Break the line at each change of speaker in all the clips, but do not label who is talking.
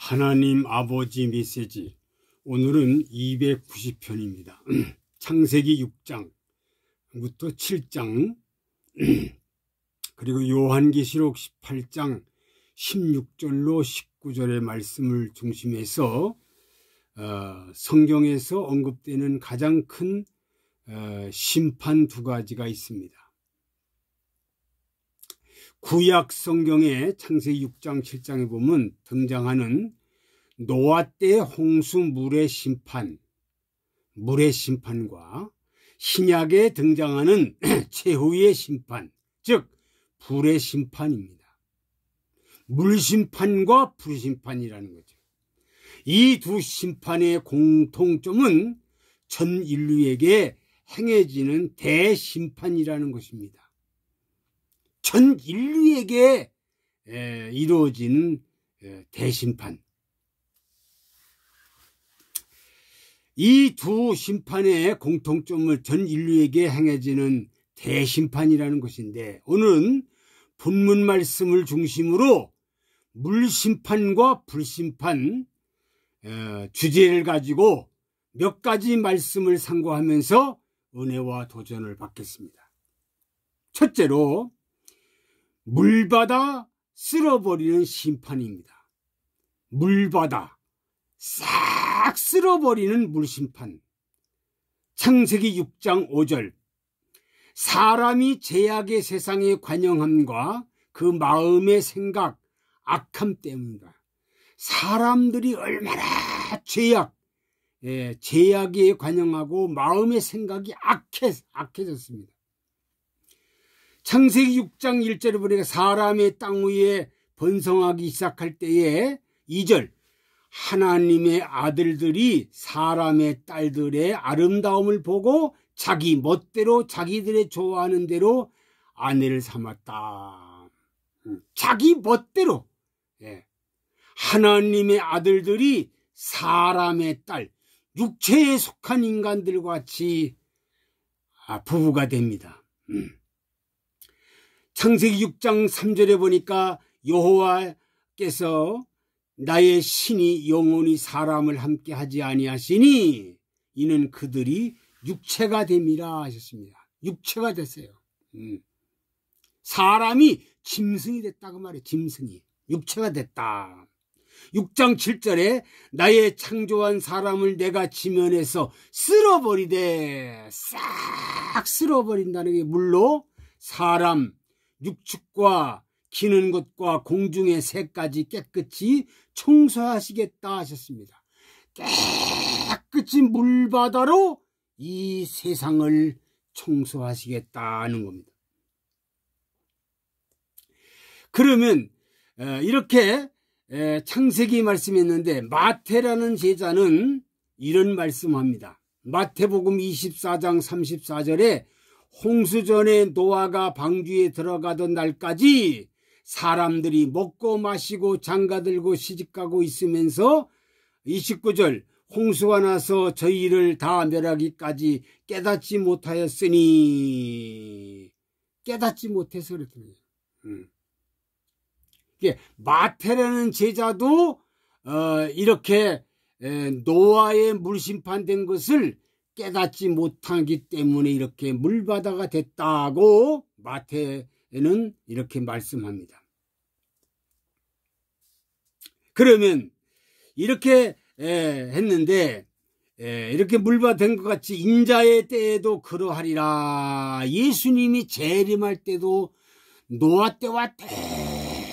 하나님 아버지 메시지. 오늘은 290편입니다. 창세기 6장부터 7장 그리고 요한계시록 18장 16절로 19절의 말씀을 중심해서 성경에서 언급되는 가장 큰 심판 두 가지가 있습니다. 구약 성경의 창세기 6장 7장에 보면 등장하는 노아 때 홍수 물의 심판과 신약에 등장하는 최후의 심판, 즉 불의 심판입니다. 물심판과 불심판이라는 거죠. 이 두 심판의 공통점은 전 인류에게 행해지는 대심판이라는 것입니다. 전 인류에게 이루어지는 대심판. 이 두 심판의 공통점을 전 인류에게 행해지는 대심판이라는 것인데, 오늘은 본문 말씀을 중심으로 물심판과 불심판 주제를 가지고 몇 가지 말씀을 상고하면서 은혜와 도전을 받겠습니다. 첫째로 물받아 쓸어버리는 심판입니다. 물받아 싹 쓸어버리는 물심판. 창세기 6장 5절. 사람이 죄악의 세상에 관영함과 그 마음의 생각, 악함 때문이다. 사람들이 얼마나 죄악에 관영하고 마음의 생각이 악해졌습니다. 창세기 6장 1절에 보니까 사람의 땅 위에 번성하기 시작할 때에 2절 하나님의 아들들이 사람의 딸들의 아름다움을 보고 자기 멋대로 자기들의 좋아하는 대로 아내를 삼았다. 자기 멋대로 하나님의 아들들이 사람의 딸, 육체에 속한 인간들과 같이 부부가 됩니다. 창세기 6장 3절에 보니까 여호와께서 나의 신이 영원히 사람을 함께 하지 아니하시니 이는 그들이 육체가 됨이라 하셨습니다. 육체가 됐어요. 사람이 짐승이 됐다고 말해요. 짐승이. 육체가 됐다. 6장 7절에 나의 창조한 사람을 내가 지면에서 쓸어버리되 싹 쓸어버린다는 게 물로 사람, 육축과 기는 것과 공중의 새까지 깨끗이 청소하시겠다 하셨습니다. 깨끗이 물바다로 이 세상을 청소하시겠다는 겁니다. 그러면 이렇게 창세기 말씀했는데 마태라는 제자는 이런 말씀합니다. 마태복음 24장 34절에 홍수전에 노아가 방주에 들어가던 날까지 사람들이 먹고 마시고 장가들고 시집가고 있으면서 29절 홍수가 나서 저희를 다 멸하기까지 깨닫지 못하였으니 깨닫지 못해서 그랬거든요. 마태라는 제자도 이렇게 노아의 물심판된 것을 깨닫지 못하기 때문에 이렇게 물바다가 됐다고 마태는 이렇게 말씀합니다. 그러면 이렇게 했는데 이렇게 물바다 된 것 같이 인자의 때에도 그러하리라. 예수님이 재림할 때도 노아 때와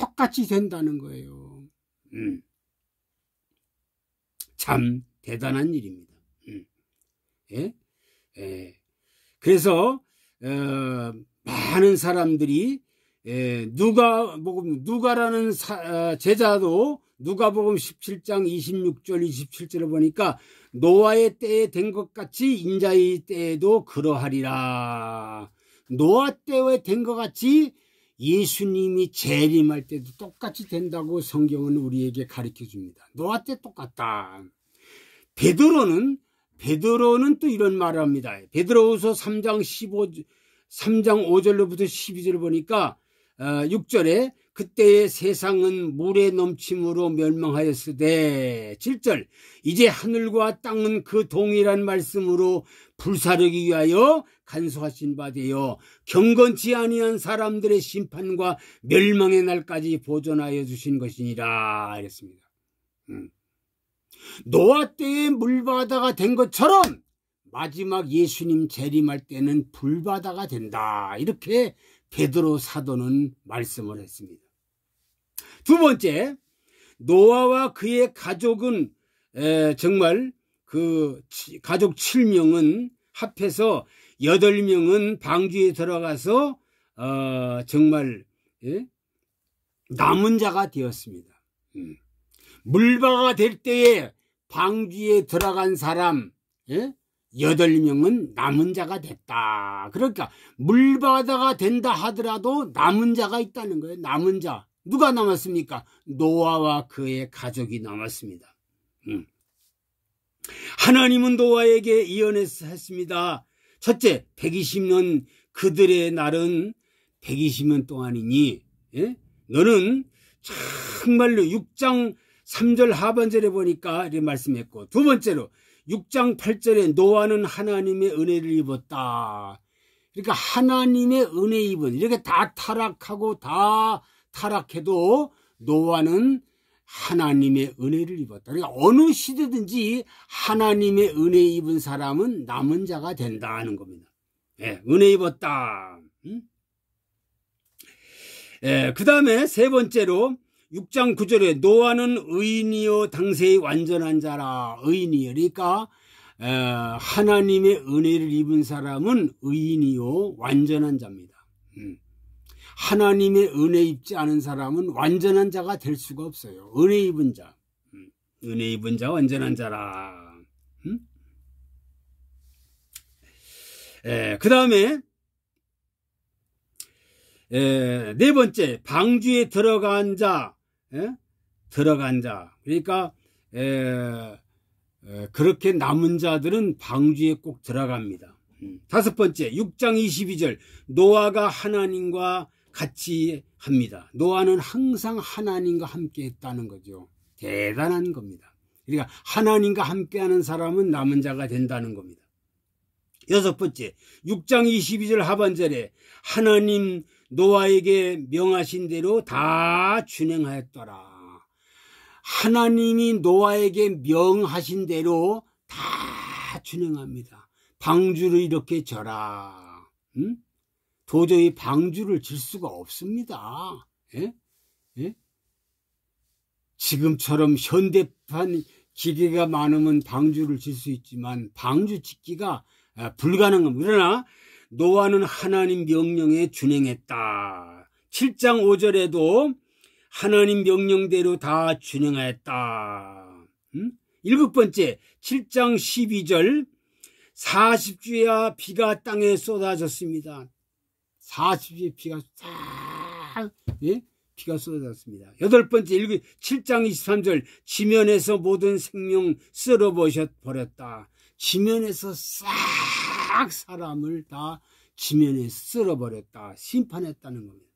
똑같이 된다는 거예요. 참 대단한 일입니다. 그래서 많은 사람들이 누가라는 제자도 누가복음 17장 26절 27절을 보니까 노아의 때에 된 것 같이 인자의 때에도 그러하리라. 노아 때에 된 것 같이 예수님이 재림할 때도 똑같이 된다고 성경은 우리에게 가르쳐 줍니다. 노아 때 똑같다. 베드로는 또 이런 말을 합니다. 베드로후서 3장 5절로부터 12절 보니까 6절에 그때의 세상은 물의 넘침으로 멸망하였으되 7절 이제 하늘과 땅은 그 동일한 말씀으로 불사르기 위하여 간수하신 바 되어 경건치 아니한 사람들의 심판과 멸망의 날까지 보존하여 주신 것이니라 이랬습니다. 노아 때의 물바다가 된 것처럼 마지막 예수님 재림할 때는 불바다가 된다. 이렇게 베드로 사도는 말씀을 했습니다. 두 번째, 노아와 그의 가족은 정말 그 가족 7명은 합해서 8명은 방주에 들어가서 정말 남은 자가 되었습니다. 물바다가 될 때에 방주에 들어간 사람 8명은 남은 자가 됐다. 그러니까 물바다가 된다 하더라도 남은 자가 있다는 거예요. 남은 자. 누가 남았습니까? 노아와 그의 가족이 남았습니다. 하나님은 노아에게 예언했습니다. 첫째, 120년 그들의 날은 120년 동안이니 너는 정말로 6장 3절 하반절에 보니까 이렇게 말씀했고, 두 번째로 6장 8절에 노아는 하나님의 은혜를 입었다. 그러니까 하나님의 은혜 입은, 이렇게 다 타락하고 다 타락해도 노아는 하나님의 은혜를 입었다. 그러니까 어느 시대든지 하나님의 은혜 입은 사람은 남은 자가 된다는 겁니다. 은혜 입었다. 그 다음에 세 번째로 6장 9절에 노아는 의인이요 당세히 완전한 자라. 의인이요. 그러니까 하나님의 은혜를 입은 사람은 의인이요 완전한 자입니다. 하나님의 은혜 입지 않은 사람은 완전한 자가 될 수가 없어요. 은혜 입은 자. 은혜 입은 자 완전한 자라. 그 다음에 네 번째, 방주에 들어간 자. 들어간 자. 그러니까 그렇게 남은 자들은 방주에 꼭 들어갑니다. 다섯 번째, 6장 22절 노아가 하나님과 같이 합니다. 노아는 항상 하나님과 함께 했다는 거죠. 대단한 겁니다. 그러니까 하나님과 함께하는 사람은 남은 자가 된다는 겁니다. 여섯 번째, 6장 22절 하반절에 하나님 노아에게 명하신 대로 다 준행하였더라. 하나님이 노아에게 명하신 대로 다 준행합니다. 방주를 이렇게 져라. 도저히 방주를 질 수가 없습니다. 지금처럼 현대판 기계가 많으면 방주를 질 수 있지만 방주 짓기가 불가능합니다. 그러나 노아는 하나님 명령에 준행했다. 7장 5절에도 하나님 명령대로 다 준행하였다. 일곱 번째, 7장 12절 40주야 비가 땅에 쏟아졌습니다. 40주의 비가 비가 쏟아졌습니다. 여덟 번째, 7장 23절 지면에서 모든 생명 쓸어버렸다. 지면에서 싹 사람을 다 지면에 쓸어버렸다. 심판했다는 겁니다.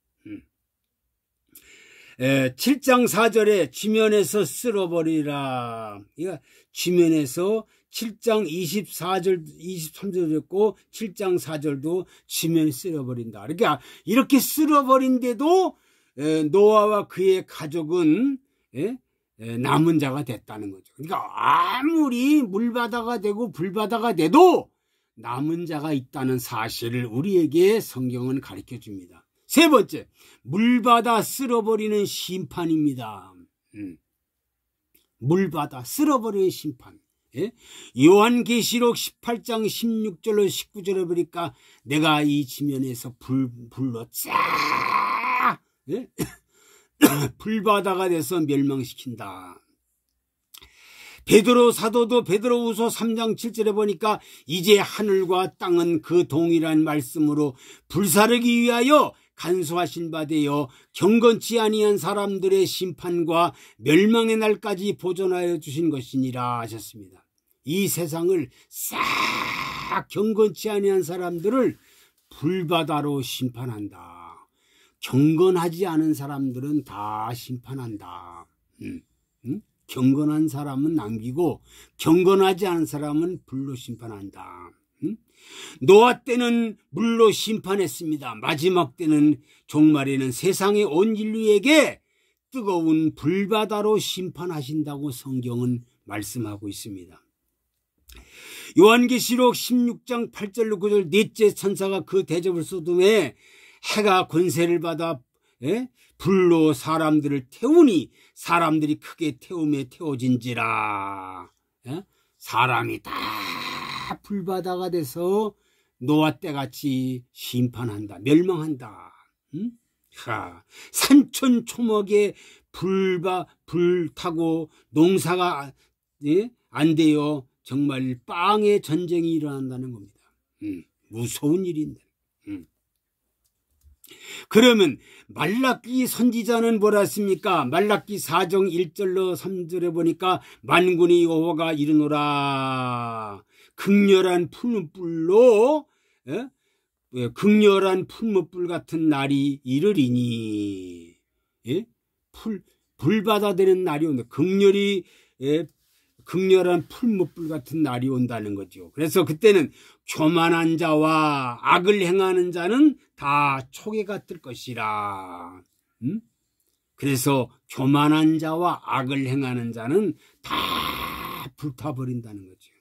7장 4절에 지면에서 쓸어버리라. 그러니까 지면에서 7장 24절, 23절이었고 7장 4절도 지면에 쓸어버린다. 그러니까 이렇게 쓸어버린데도 노아와 그의 가족은 남은 자가 됐다는 거죠. 그러니까 아무리 물바다가 되고 불바다가 돼도 남은 자가 있다는 사실을 우리에게 성경은 가르쳐 줍니다. 세 번째, 물바다 쓸어버리는 심판입니다. 물바다 쓸어버리는 심판. 요한계시록 18장 16절로 19절에 보니까 내가 이 지면에서 불로 쫙 불바다가 돼서 멸망시킨다. 베드로 사도도 베드로후서 3장 7절에 보니까 이제 하늘과 땅은 그 동일한 말씀으로 불사르기 위하여 간수하신 바 되어 경건치 아니한 사람들의 심판과 멸망의 날까지 보존하여 주신 것이니라 하셨습니다. 이 세상을 싹 경건치 아니한 사람들을 불바다로 심판한다. 경건하지 않은 사람들은 다 심판한다. 경건한 사람은 남기고 경건하지 않은 사람은 불로 심판한다. 노아 때는 물로 심판했습니다. 마지막 때는 종말에는 세상의 온 인류에게 뜨거운 불바다로 심판하신다고 성경은 말씀하고 있습니다. 요한계시록 16장 8절로 9절 넷째 천사가 그 대접을 쏟음에 해가 권세를 받아 불로 사람들을 태우니 사람들이 크게 태움에 태워진지라. 사람이 다 불바다가 돼서 노아 때같이 심판한다. 멸망한다. 산천초목에 불 타고 농사가 안 되어 정말 빵의 전쟁이 일어난다는 겁니다. 무서운 일인데. 그러면 말라기 선지자는 뭐라 했습니까? 말라기 4장 1절로 3절에 보니까 만군의 여호와가 이르노라. 극렬한 풀무불로 극렬한 풀무불 같은 날이 이르리니. 불바다 되는 날이 온다. 극렬한 풀무불 같은 날이 온다는 거죠. 그래서 그때는 교만한 자와 악을 행하는 자는 다 초계가 뜰 것이라. 그래서 교만한 자와 악을 행하는 자는 다 불타버린다는 거죠.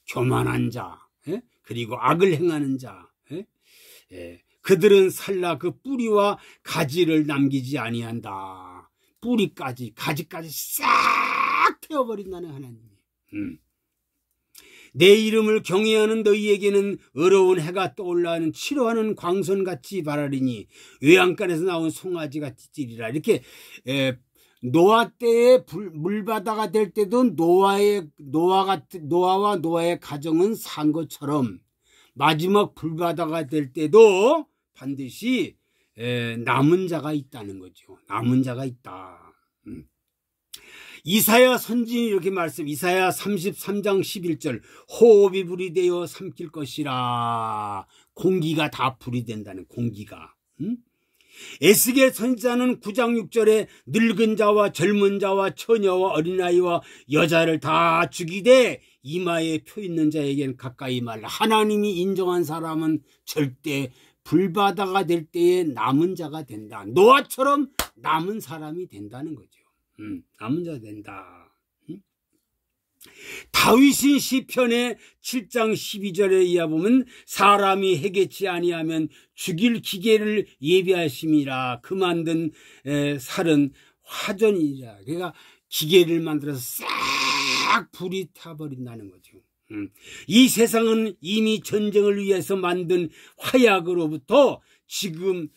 교만한 자, 그리고 악을 행하는 자, 그들은 살라 그 뿌리와 가지를 남기지 아니한다. 뿌리까지 가지까지 싹 태워버린다는 하나님. 내 이름을 경외하는 너희에게는 어려운 해가 떠올라는 치료하는 광선같이 바라리니 외양간에서 나온 송아지같이 찌리라. 이렇게 노아 때의 물바다가 될 때도 노아와 노아의 가정은 산 것처럼 마지막 불바다가 될 때도 반드시 남은 자가 있다는 거죠. 남은 자가 있다. 이사야 선지는 이렇게 말씀, 이사야 33장 11절 호흡이 불이 되어 삼킬 것이라. 공기가 다 불이 된다는, 공기가. 에스겔 선지자는 9장 6절에 늙은 자와 젊은 자와 처녀와 어린아이와 여자를 다 죽이되 이마에 표 있는 자에게는 가까이 말라. 하나님이 인정한 사람은 절대 불바다가 될 때에 남은 자가 된다. 노아처럼 남은 사람이 된다는 거죠. 남은 자가 된다. 다윗이 시편의 7장 12절에 이하 보면 사람이 해계치 아니하면 죽일 기계를 예비하심이라. 그 만든 살은 화전이라. 그러니까 기계를 만들어서 싹 불이 타버린다는 거죠. 이 세상은 이미 전쟁을 위해서 만든 화약으로부터 지금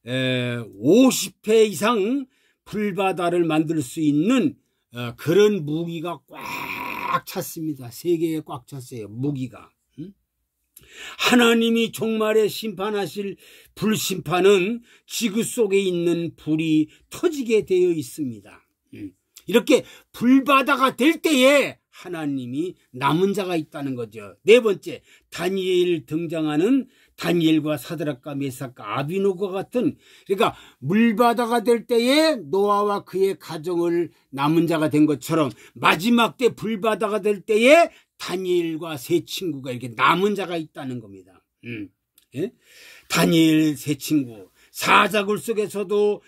50회 이상 불바다를 만들 수 있는 그런 무기가 꽉 찼습니다. 세계에 꽉 찼어요. 무기가. 하나님이 종말에 심판하실 불심판은 지구 속에 있는 불이 터지게 되어 있습니다. 이렇게 불바다가 될 때에 하나님이 남은 자가 있다는 거죠. 네 번째, 다니엘 등장하는 다니엘과 사드락과 메삭과 아비노과 같은, 그러니까 물바다가 될 때에 노아와 그의 가정을 남은 자가 된 것처럼 마지막 때 불바다가 될 때에 다니엘과 세 친구가 이렇게 남은 자가 있다는 겁니다. 다니엘 세 친구 사자굴 속에서도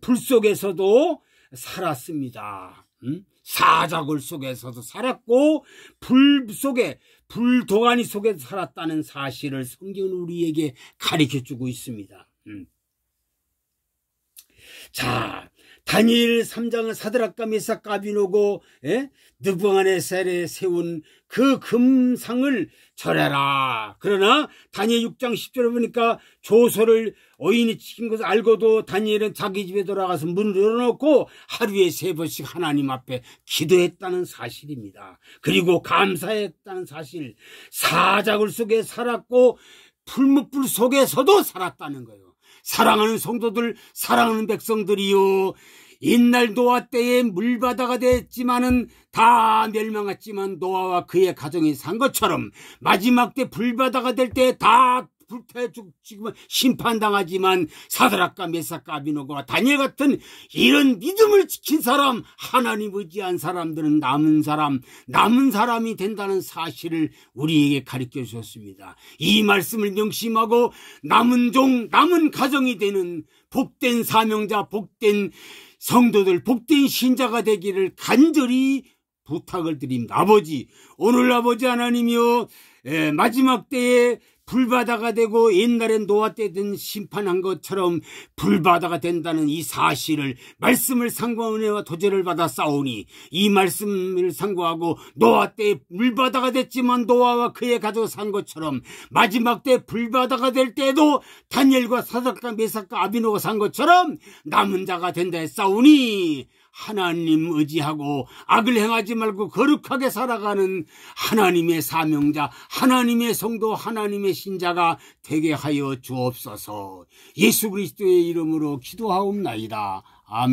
불 속에서도 살았습니다. 사자굴 속에서도 살았고 불 속에 불도가니 속에서 살았다는 사실을 성경은 우리에게 가르쳐주고 있습니다. 자, 다니엘 3장은 사드락과 메삭과 아비노고 느부갓네살에 세운 그 금상을 절해라. 그러나 다니엘 6장 10절에 보니까 조서를 어인이 지킨 것을 알고도 다니엘은 자기 집에 돌아가서 문을 열어놓고 하루에 3번씩 하나님 앞에 기도했다는 사실입니다. 그리고 감사했다는 사실. 사자굴 속에 살았고 풀무불 속에서도 살았다는 거예요. 사랑하는 성도들, 사랑하는 백성들이요, 옛날 노아 때에 물바다가 됐지만은 다 멸망했지만 노아와 그의 가정이 산 것처럼 마지막 때 불바다가 될 때 다 불태 죽으면 심판당하지만 사드락과 메삭과 아벤노고와 다니엘 같은 이런 믿음을 지킨 사람, 하나님 의지한 사람들은 남은 사람이 된다는 사실을 우리에게 가르쳐 주셨습니다. 이 말씀을 명심하고 남은 종, 남은 가정이 되는 복된 사명자, 복된 성도들, 복된 신자가 되기를 간절히 부탁을 드립니다. 아버지, 오늘 아버지 하나님이여, 마지막 때에 불바다가 되고 옛날엔 노아 때 된 심판한 것처럼 불바다가 된다는 이 사실을, 말씀을 상고한 은혜와 도전을 받아 싸우니 이 말씀을 상고하고 노아 때 물바다가 됐지만 노아와 그의 가족 산 것처럼 마지막 때 불바다가 될 때도 다니엘과 사드락과 메삭과 아벤노고가 산 것처럼 남은 자가 된다 싸우니 하나님 의지하고 악을 행하지 말고 거룩하게 살아가는 하나님의 사명자, 하나님의 성도, 하나님의 신자가 되게 하여 주옵소서. 예수 그리스도의 이름으로 기도하옵나이다. 아멘.